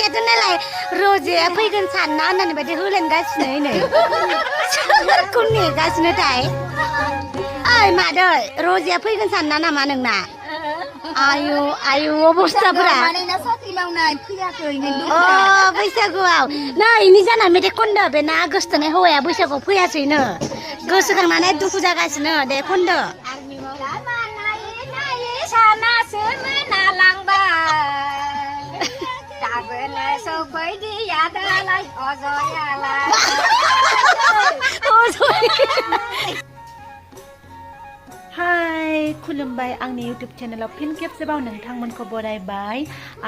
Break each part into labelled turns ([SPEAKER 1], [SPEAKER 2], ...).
[SPEAKER 1] माथो नालाय रजेया फैगोन सानना होननानै बायदि होलांगासिनो नै सोरखौ नेगासिनोथाय ओइ मादै रजेया फैगोन सानना नामा नोंना आयु आयु अबस्थाफोरा
[SPEAKER 2] साख्रि मावनाय फैयाखै
[SPEAKER 1] बैसागुआव नै इनि जाना मेथाइ खनदो बे ना गोसथोनाय हौवाया बैसागुआव फैयासैनो गोसोखांनानै दुखु जागासिनो दे खनदो
[SPEAKER 2] सानासो मोनालांबाय दाबोनो सफैदिया दालाय अजयालाय
[SPEAKER 3] हाय खुलुमबाय आंनि इउटुब चेनेलाव फिन खेबसेबाव नोंथांमोनखौ बरायबाय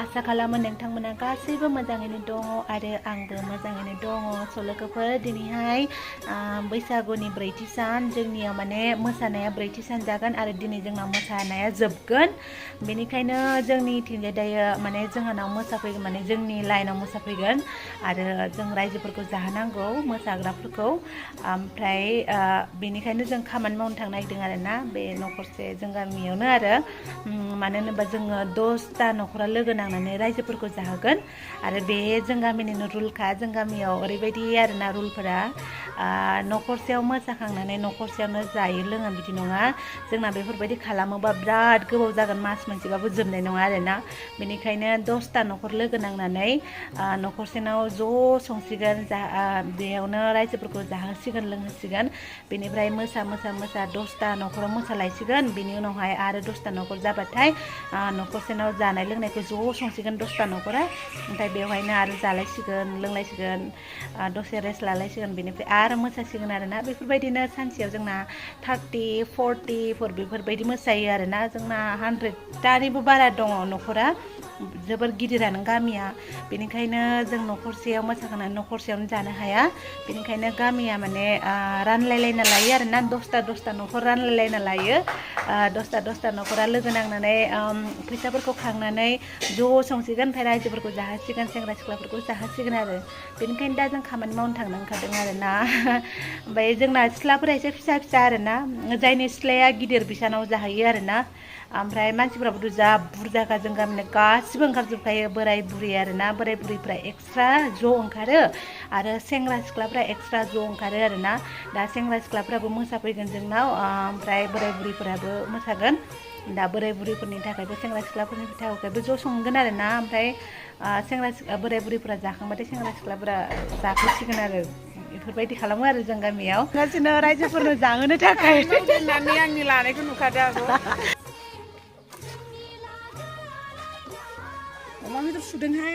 [SPEAKER 3] आसा खालामो नोंथांमोना गासैबो मोजाङैनो दङ आरो आंबो मोजाङैनो दङ स' लोगोफोर दिनैहाय बैसागुनि ब्रैथि सान जोंनियाव माने मोसानाया ब्रैथि सान जागोन आरो दिनै जोंनाव मोसानाया जोबगोन बेनिखायनो जोंनिथिंजाय दायो माने जोंहानाव मोसाफैगोन माने जोंनि लाइनाव मोसाफैगोन आरो जों रायजोफोरखौ जाहोनांगौ मोसाग्राफोरखौ ओमफ्राय बेनिखायनो जों खामानि मावनो थांनो नागिरदों आरोना बे न'खरसे जों गामियावनो आरो मानो होनोबा जोङो 10टा न'खरा लोगो नांनानै रायजोफोरखौ जाहोगोन आरो बे जों गामिनिनो रुलखा जों गामियाव ओरैबायदि आरोना रुलफोरा न'खरसेयाव मोसाखांनानै न'खरसेयावनो जायो लोङो बिदि नङा जोंना बेफोरबायदि खालामोबा बिराद गोबाव जागोन मास मोनसेबाबो जोबनाय नङा आरोना बेनिखायनो 10टा न'खर लोगो नांनानै न'खरसेनाव ज' संसिगोन बेयावनो रायजोफोरखौ जाहोसिगोन लोंहोसिगोन बेनिफ्राय मोसा 10टा न'खराव मोसालायसिगोन बिनि उनावहाय आरो 10टा न'खर जाबाथाय न'खरसेनाव जानाय लोंनायखौ ज' संसिगोन 10टा न'खरा ओमफ्राय बेवहायनो आरो जालायसिगोन लोंलायसिगोन दसे रेस्ट लालायसिगोन बेनिफ्राय आरो मोसासिगोन आरोना बेफोरबायदिनो सानसेयाव जोंना 30, 40 बेफोरबायदि मोसायो आरोना जोंना 100टानिबो बारा दङ न'खरा जोबोर गिदिरानो गामिया बेनिखायनो जों न'खरसेयाव मोसाखांनानै न'खरसेयावनो जानो हाया बेनिखायनो गामिया माने रानलायलायना लायो आरोना 10टा न'खर रानलायलायना लायो 10टा न'खरा लोगो नांनानै फैसाफोरखौ खांनानै ज' संसिगोन ओमफ्राय रायजोफोरखौ जाहोसिगोन सेंग्रा सिख्लाफोरखौ जाहोसिगोन आरो बेनिखायनो दा जों खामानि मावनो थांनो ओंखारदों आरोना ओमफ्राय जोंना सिथ्लाफोरा एसे फिसा फिसा आरोना जायनि सिथ्लाया गिदिर बिसानाव जाहैयो आरोना ओमफ्राय मानसिफोराबोथ' जा बुरजाखा जों गामिनि गासिबो ओंखारजोबखायो बोराय बुरि आरोना बोराय बुरैफ्रा एक्सट्रा ज' ओंखारो आरो सेंग्रा सिख्लाफ्रा एक्सट्रा ज' ओंखारो आरोना दा सेंग्रा सिख्लाफ्राबो मोसाफैगोन जोंनाव ओमफ्राय बोराय बुरैफोराबो मोसागोन दा बोराय बुरैफोरनि थाखायबो सेंग्रा सिख्लाफोरनि थाखायबो ज' संगोन आरोना ओमफ्राय बोराय बुरैफोरा जाखांबाथाय सेंग्रा सिख्लाफोरा जाफैसिगोन आरो बेफोरबायदि खालामो आरो जों गामियाव गासिनो रायजोफोरनो जाहोनो थाखाय
[SPEAKER 4] दोननानै आंनि लानायखौ नुखादों आब' अमा बेदर सुदोंहाय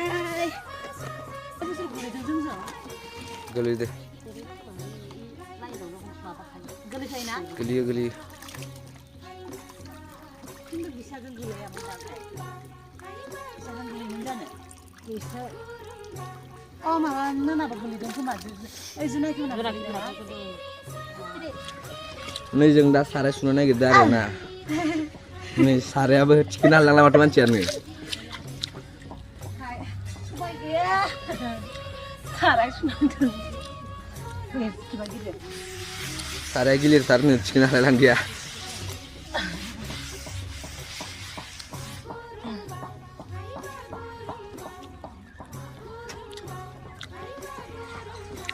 [SPEAKER 5] गोलैदो गोलैयो
[SPEAKER 3] खिन्थु बिसाजों गोलैयामोन बिसाजों गोलैयोमोन जानो माबा नोनाबो गोलैदों खोमा ओइ जुनायखौ
[SPEAKER 5] नै जों दा साराय सुनो नागिरदों आरोना नै सारायाबो थिखोनो हालांला माथो मानसियानो
[SPEAKER 3] सबाय गैया साराय सुनांदों
[SPEAKER 5] साराया गिलिरथारनो थिखोनो हालायलांदिया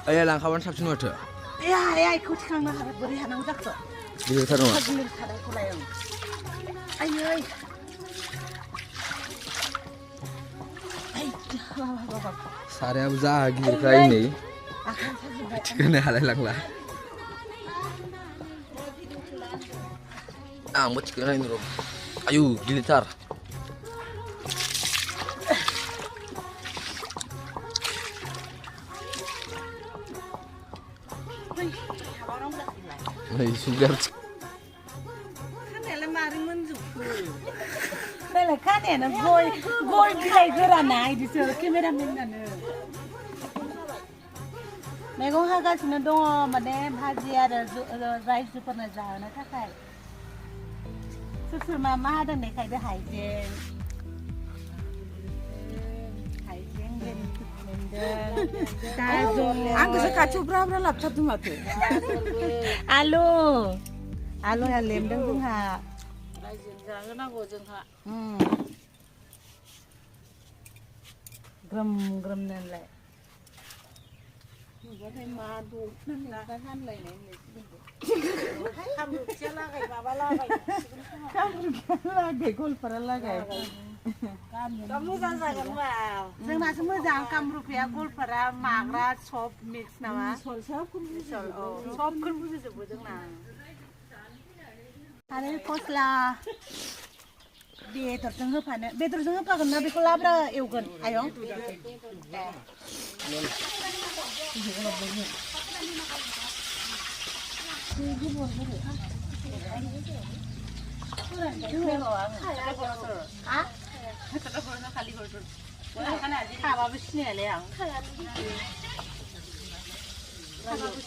[SPEAKER 5] आया लांखाबानो साबसिन माथो
[SPEAKER 3] इखौ थिखांनो हाबाय बोरै हानांगौ जाखो
[SPEAKER 5] गिलिरथार नङा
[SPEAKER 3] गिलिरथारखौलाय आयै
[SPEAKER 5] सारायाबो जा गिलिरखा नै थिखोनो हालायलांला आंबो थिखोनो नायनो र' आयु गिलिरथार नै सुगार
[SPEAKER 3] खानायालाय मारै मोनजोबखो नालाय खानायानो गय बिलाइ गोराना इदिसो केमेरामेनानो मैगं हागासिनो दङ माने भाजि आरो रायजोफोरनो जाहोनो थाखाय सोर मा हादों देखायदो हाइजें
[SPEAKER 4] आंखौसो खाथियाव ब्रा ब्रा लाबथारदों माथो
[SPEAKER 3] आलुया लेमदों जोंहा
[SPEAKER 4] रायजो जाहोनांगौ जोंहा
[SPEAKER 3] ग्रोम ग्रोम नालाय
[SPEAKER 4] नुबाथाय मा दं नागा हानलायनाय खामरुपसिया लागाय माबा लागाय
[SPEAKER 3] लागाय गलपारा लागाय
[SPEAKER 4] मोजां जागोन मा
[SPEAKER 3] जोंनासो मोजां कामरुपिया गलपारा माग्रा सब मिक्स नामा सबखौनो बुजिजोबो जोंना आरो फस्ला बेदरजों होफागोन ना बेखौ लाब्रा एवगोन आयं खाबाबो सिनायालै आं खाबाबो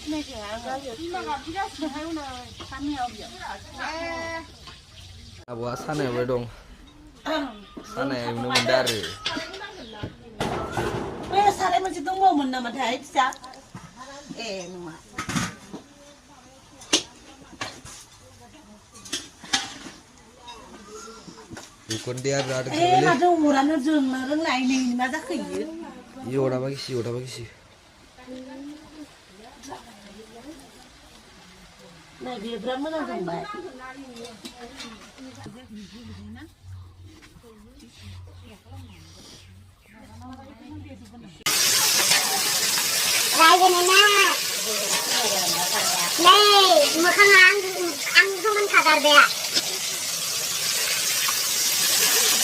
[SPEAKER 3] सिनायखाया
[SPEAKER 5] आब'आ सानायाबो दं सानाया नुनो मोनदों आरो
[SPEAKER 3] बे साराय मोनसे दंबावोमोन नामाथाय फिसा ए नङा
[SPEAKER 5] दुखुन dia ada
[SPEAKER 3] माथो अरानो जोंनो रोंलाय नै मा जाखो इयो
[SPEAKER 5] iya udah bagi sih
[SPEAKER 3] नै बेयो बिराद मोजां जोंबाय
[SPEAKER 1] रायजोना नै मोखाङा आंखौ मोनखागारबाय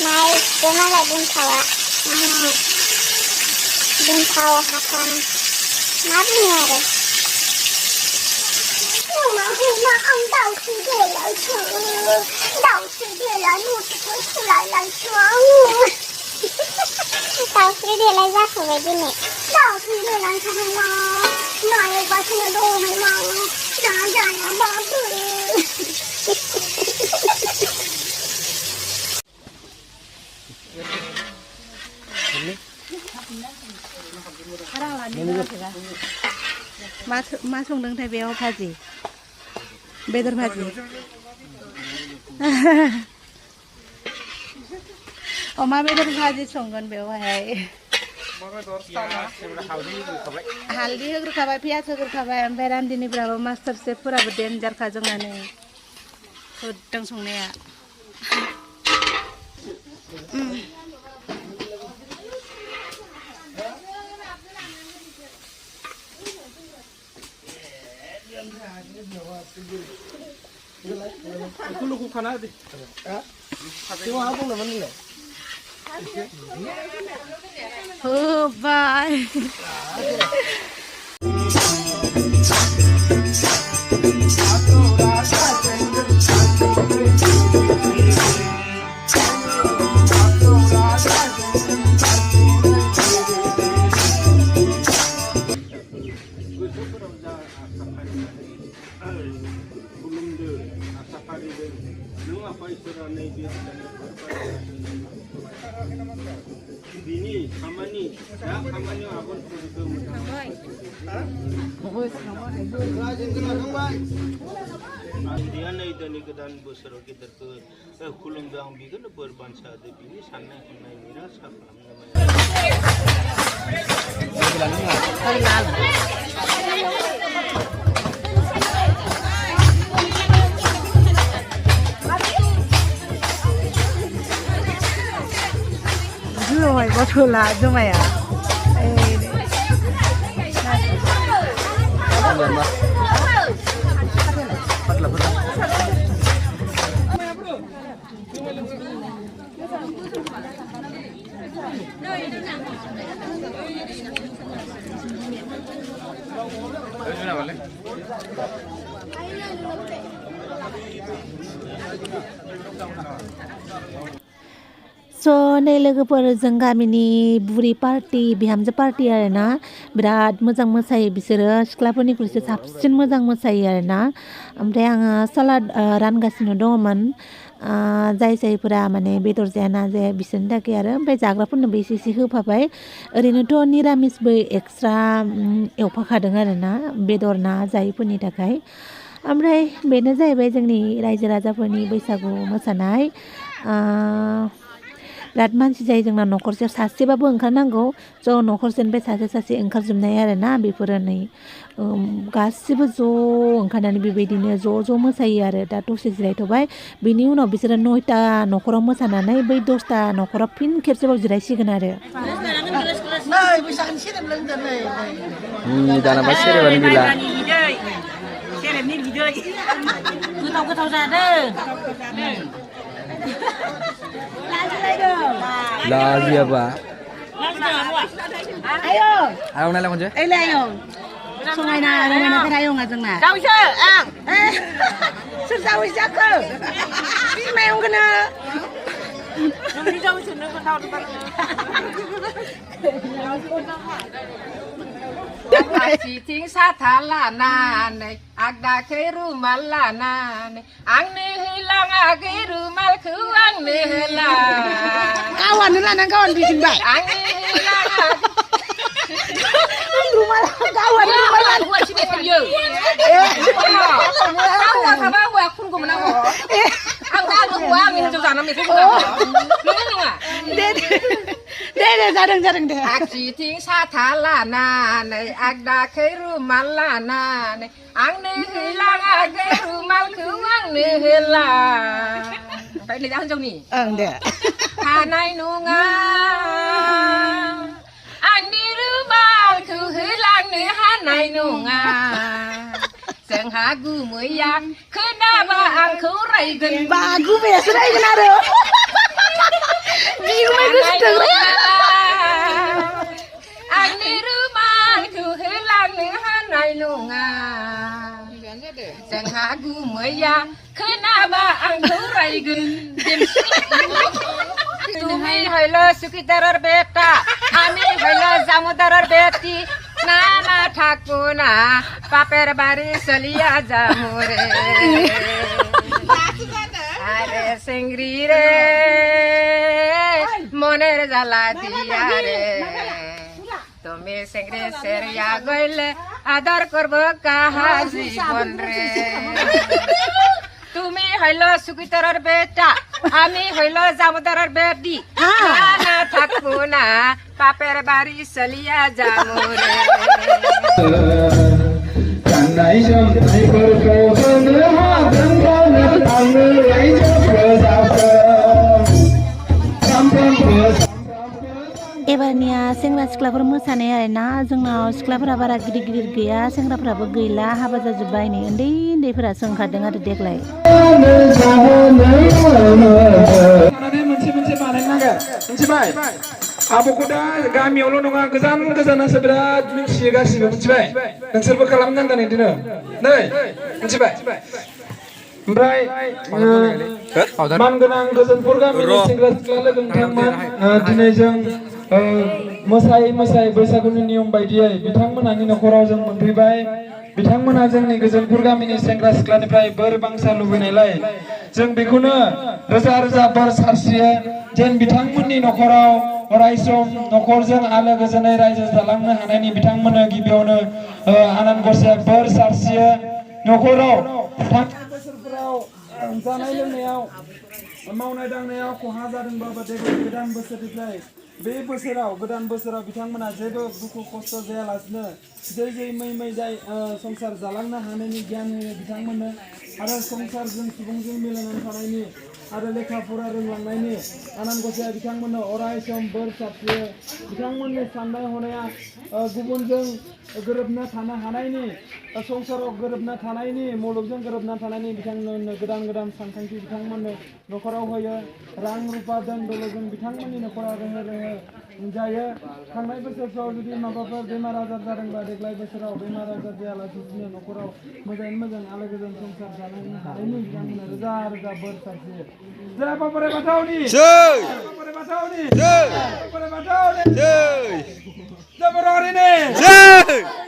[SPEAKER 1] नै बेमालाय दोनथावा हाथां मा बुङो आरो आं दाउस्रि देलायसो दाउस्रि देलाय मुसुखौ सुलायलायसो दाउस्रि देलाय जाखाबाय दिनै दाउस्रि देलायखाबाय मा नायगासिनो दंहाय मा जायाबाबो
[SPEAKER 3] मा संदोंथाय बेयाव भाजि बेदर भाजि अमा बेदर भाजि संगोन बेवहाय हालदै होग्रोखाबाय पियाज होग्रोखाबाय ओमफ्राय रान्दिनिफ्राबो मास्टार शेफफोराबो डेन्जारखा जोंना नै होदों संनाया
[SPEAKER 5] Aku kana deh. Cuma apa namanya nih?
[SPEAKER 3] Oh, bye.
[SPEAKER 6] Bini, kamani, ya kamani abon itu. Dia naik dari kedan besar kita ke kulung dang bikin berbansa ada bini sana naik mira siapa
[SPEAKER 3] Rồi, có thua là cho mày à? So नै लोगोफोर जों गामिनि बुरि party बिहामजो party आरोना बिराद मोजां मोसायो बिसोरो सिख्लाफोरनिख्रुइसो साबसिन मोजां मोसायो आरोना ओमफ्राय आङो सालाद रानगासिनो दङमोन जायफोरा माने बेदर जाया ना जाया बिसोरनि थाखाय आरो ओमफ्राय जाग्राफोरनोबो एसे होफाबाय ओरैनोथ' निरामिसबो एक्सट्रा एवफाखादों आरोना बेदर ना जायैफोरनि थाखाय ओमफ्राय बेनो जाहैबाय जोंनि रायजो राजाफोरनि बैसागु मोसानाय बिराद मानसि जायो जोंना न'खरसेयाव सासेबाबो ओंखारनांगौ ज' न'खरसेनिफ्राय सासे ओंखारजोबनाय आरो ना बेफोरो नै गासिबो ज' ओंखारनानै बेबायदिनो ज' मोसायो आरो दा दसे जिरायथ'बाय बिनि उनाव बिसोरो 9ता न'खराव मोसानानै बै 10ता न'खराव फिन खेबसेबाव जिरायसिगोन आरो
[SPEAKER 5] दानाबा सेरेबानो गैला
[SPEAKER 4] सेरेबनि बिदै गोथाव जादों
[SPEAKER 5] लाजियाबा
[SPEAKER 1] Ayo.
[SPEAKER 5] आयं नायलाय खनसे
[SPEAKER 1] Ayo ayong. Sungai na ayong nga jeng na.
[SPEAKER 4] दाउसो आं
[SPEAKER 1] Susah jago. Bi mayong kena.
[SPEAKER 4] नोंनि दाउसोनो गोथाव
[SPEAKER 2] Citing sata lanane, agda ke rumal lanane, angni hilang agi rumal ku angni hilang.
[SPEAKER 1] Kawan lah nang kawan bijing bay.
[SPEAKER 2] Angni hilang
[SPEAKER 1] Rumah kawan rumah lah.
[SPEAKER 2] gua sini kerja. Tahu apa gua kun gua menang. Ang tahu gua min tu sana min tu. Lu enggak?
[SPEAKER 1] Deh jarang deh.
[SPEAKER 2] Citing sata lanane, agda ke rumal lanane, angni hilang agi rumal ku angni hilang. Phải đi ra trong nỉ.
[SPEAKER 1] Deh.
[SPEAKER 2] Hà này nunga anh đi rưu bao cứ hứ lang nữ hà này nunga Seng hagu muyak cứ na ba ang ku ray gần
[SPEAKER 1] Bagu biasa dah kena ada. Bingung aku sedang.
[SPEAKER 2] Anh đi rưu bao cứ hứ lang nữ hà này nunga Seng hagu muyak cứ na ba ang ku ray gần তুমি হইল সুকিদারের বেটা আমি হইল জামুদারের বেটি না না থাকবো না বাপের বাড়ি চলিয়া যামু রে আরে সিংড়ি রে মনের জ্বালা দিয়া রে তুমি সিংড়ি সেরিয়া গইলে আদর করবো কাহা জীবন রে তুমি হইল সুকিদারের বেটা আমি হইল জামুদারের বেটি না থাকবো না বাপের বাড়ি চলিয়া যাবো রে
[SPEAKER 3] एबारनिया सेंग्रा सिख्लाफोर मोसानाय आरो ना जोंनाव सिख्लाफोरा बारा गिदिर गैया सेंग्राफोराबो गैला हाबा जाजोब्बाय नै उन्दैफोरासो ओंखारदों आरो देग्लाय
[SPEAKER 7] मोनसे बानायनांगोन मिथिबाय आब'खौ दा गामियावल' नङा गोजानासो बिराद मिथियो गासिबो मिथिबाय नोंसोरबो खालामनांगोन बिदिनो नै मिथिबाय ओमफ्राय मानगोनां गोजोनपुर गामिनि सेंग्रा सिख्ला लोगो नोंथांमोन दिनै जों मोसायै बैसागुनि नियम बायदियै बिथांमोनहानि न'खराव जों मोनफैबाय बिथांमोना जोंनि गोजोनपुर गामिनि सेंग्रा सिख्लानिफ्राय बोर बांसा लुबैनायलाय जों बेखौनो रोजा रोजा बोर सारस्रियो जेन बिथांमोननि न'खराव अरायसम न'खरजों आलो गोजोनै रायजो जालांनो हानायनि बिथांमोननो गिबियावनो आनान गसाइया बोर सारस्रियो न'खराव बोसोरफोराव जानाय लोंनायाव मावनाय दांनायाव खहा जादोंबाबो देग्लाय गोदान बोसोरनिफ्राय बे बोसोराव गोदान बोसोराव बिथांमोना जेबो दुखु खस्थ' जायालासिनो जै मै जाय संसार जालांनो हानायनि गियान होयो बिथांमोननो आरो संसारजों सुबुंजों मिलायनानै थानायनि आरो लेखा फरा रोंलांनायनि आनान गसाइया बिथांमोननो अराय सम बोर सारस्रियो बिथांमोननि साननाय हनाया गुबुनजों गोरोबना थानो हानायनि संसाराव गोरोबना थानायनि मुलुगजों गोरोबना थानायनि बिथांमोननो गोदान सानथांखि बिथांमोननो न'खराव होयो रां रुपा धोन दौलतजों बिथांमोननि न'खरा रोहो जायो थांनाय बोसोरफ्राव जुदि माबाफोर बेमार आजार जादोंबा देग्लाय बोसोराव बेमार आजार जायालासिनो न'खराव मोजाङै मोजां आलो गोजोन संसार जानो हानायनि बिथांमोननो रोजा बोर सारस्रियो जय आफा बोराइ बाथौनि जय बोराइ बाथौनि जय बोराइ बाथौनि जय जय बर' हारिनि जय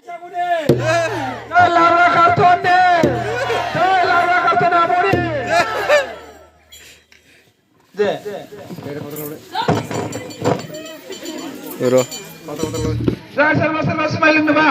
[SPEAKER 7] जागुनि जय लारा कार्टुननि जय लारा कार्टुन आब'नि जय
[SPEAKER 5] र'
[SPEAKER 7] सोरबा जुमाय लोंनोबा